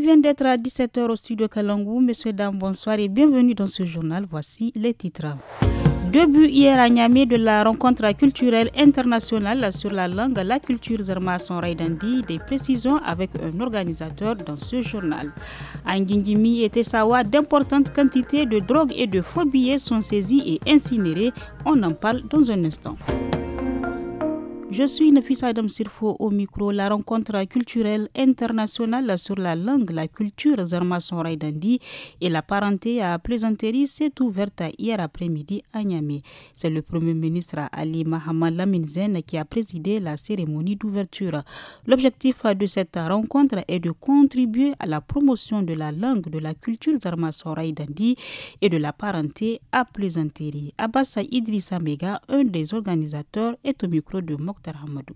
vient d'être à 17h au studio Kalangou. Messieurs, dames, bonsoir et bienvenue dans ce journal. Voici les titres. Début hier à Niamey de la rencontre culturelle internationale sur la langue, la culture Zarma Sonray Dandi, des précisions avec un organisateur dans ce journal. À Ngingimi et Tessawa, d'importantes quantités de drogue et de faux billets sont saisis et incinérés. On en parle dans un instant. Je suis Nafisa Adam Sirfo au micro. La rencontre culturelle internationale sur la langue, la culture Zarma Sonray Dandi et la parenté à plaisanterie s'est ouverte hier après-midi à Niamey. C'est le Premier ministre Ali Mahamad Lamine Zen qui a présidé la cérémonie d'ouverture. L'objectif de cette rencontre est de contribuer à la promotion de la langue, de la culture Zarma Sonray Dandi et de la parenté à plaisanterie. Abbas Idrissa Mega, un des organisateurs, est au micro de Mokhtar.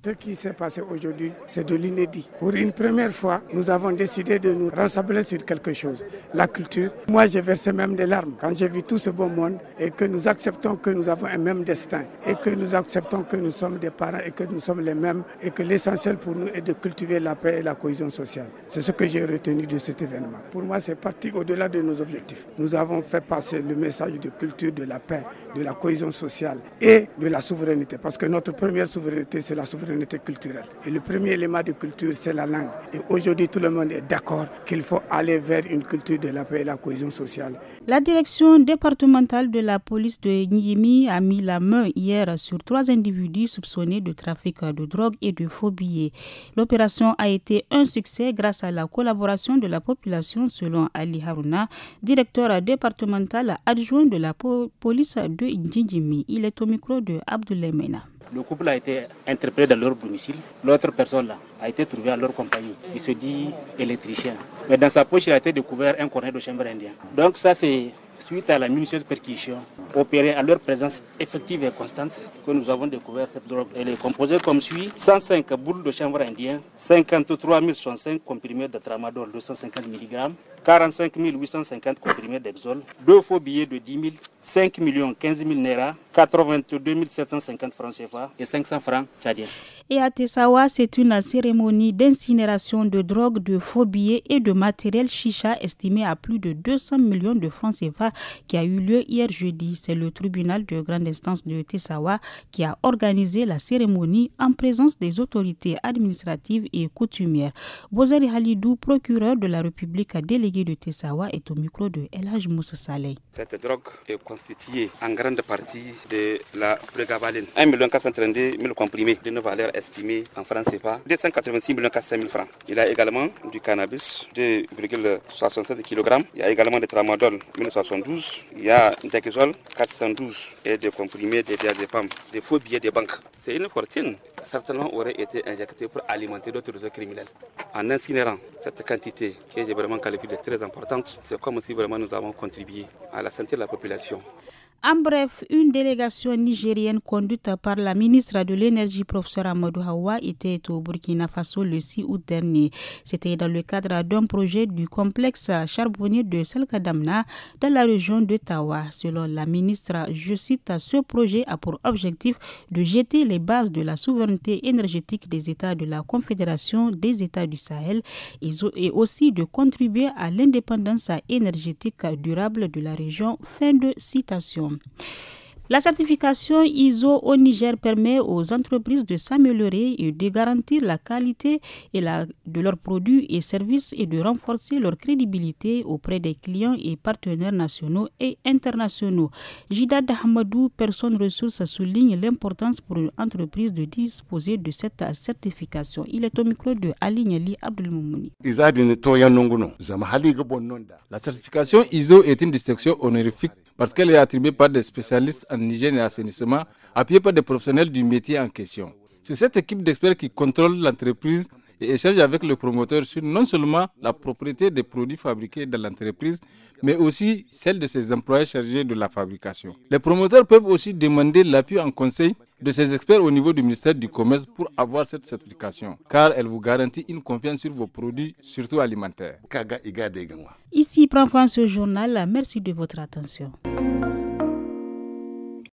Ce qui s'est passé aujourd'hui, c'est de l'inédit. Pour une première fois, nous avons décidé de nous rassembler sur quelque chose, la culture. Moi, j'ai versé même des larmes quand j'ai vu tout ce beau monde et que nous acceptons que nous avons un même destin et que nous acceptons que nous sommes des parents et que nous sommes les mêmes et que l'essentiel pour nous est de cultiver la paix et la cohésion sociale. C'est ce que j'ai retenu de cet événement. Pour moi, c'est parti au-delà de nos objectifs. Nous avons fait passer le message de culture, de la paix, de la cohésion sociale et de la souveraineté. Parce que notre première souveraineté, c'est la souveraineté culturelle. Et le premier élément de culture, c'est la langue. Et aujourd'hui, tout le monde est d'accord qu'il faut aller vers une culture de la paix et la cohésion sociale. La direction départementale de la police de Niamey a mis la main hier sur 3 individus soupçonnés de trafic de drogue et de faux billets. L'opération a été un succès grâce à la collaboration de la population, selon Ali Harouna, directeur départemental adjoint de la police de Niamey. Il est au micro de Abdoulaye Mena. Le couple a été interpellé dans leur domicile. L'autre personne là a été trouvée à leur compagnie. Il se dit électricien. Mais dans sa poche, il a été découvert un cornet de chanvre indien. Donc ça, c'est suite à la minutieuse perquisition opérée à leur présence effective et constante que nous avons découvert cette drogue. Elle est composée comme suit: 105 boules de chanvre indien, 53 065 comprimés de tramadol 250 mg, 45 850 comprimés d'Exol, 2 faux billets de 10 000, 5 15 000 naira, 82 750 francs CFA et 500 francs tchadiens. Et à Tessawa, c'est une cérémonie d'incinération de drogue, de faux billets et de matériel chicha estimé à plus de 200 millions de francs CFA qui a eu lieu hier jeudi. C'est le tribunal de grande instance de Tessawa qui a organisé la cérémonie en présence des autorités administratives et coutumières. Bozari Halidou, procureur de la République délégué de Tessawa, est au micro de El Haj Moussa Saleh. Cette drogue est constituée en grande partie de la prégabaline, 1 432 000 comprimés d'une valeur estimée en francs CFA 286 400 000 francs. Il y a également du cannabis 2,67 kg. Il y a également des tramadol 1072. Il y a d'Exol 412 et des comprimés de diazépam, des faux billets de banque. C'est une fortune. Certainement aurait été injectée pour alimenter d'autres réseaux criminels. En incinérant cette quantité qui est vraiment qualifiée de très importante, c'est comme si vraiment nous avons contribué à la santé de la population. En bref, une délégation nigérienne conduite par la ministre de l'Énergie, professeur Amadou Hawa, était au Burkina Faso le 6 août dernier. C'était dans le cadre d'un projet du complexe charbonnier de Selkadamna dans la région de Tawa. Selon la ministre, je cite, ce projet a pour objectif de jeter les bases de la souveraineté énergétique des États de la Confédération des États du Sahel et aussi de contribuer à l'indépendance énergétique durable de la région. Fin de citation. La certification ISO au Niger permet aux entreprises de s'améliorer et de garantir la qualité de leurs produits et services et de renforcer leur crédibilité auprès des clients et partenaires nationaux et internationaux. Jidad Hamadou, personne ressource, souligne l'importance pour une entreprise de disposer de cette certification. Il est au micro de Ali Niali Abdelmoumouni. La certification ISO est une distinction honorifique parce qu'elle est attribuée par des spécialistes en hygiène et assainissement, appuyés par des professionnels du métier en question. C'est cette équipe d'experts qui contrôle l'entreprise et échange avec le promoteur sur non seulement la propriété des produits fabriqués dans l'entreprise, mais aussi celle de ses employés chargés de la fabrication. Les promoteurs peuvent aussi demander l'appui en conseil de ces experts au niveau du ministère du Commerce pour avoir cette certification, car elle vous garantit une confiance sur vos produits, surtout alimentaires. Ici prend fin ce journal. Merci de votre attention.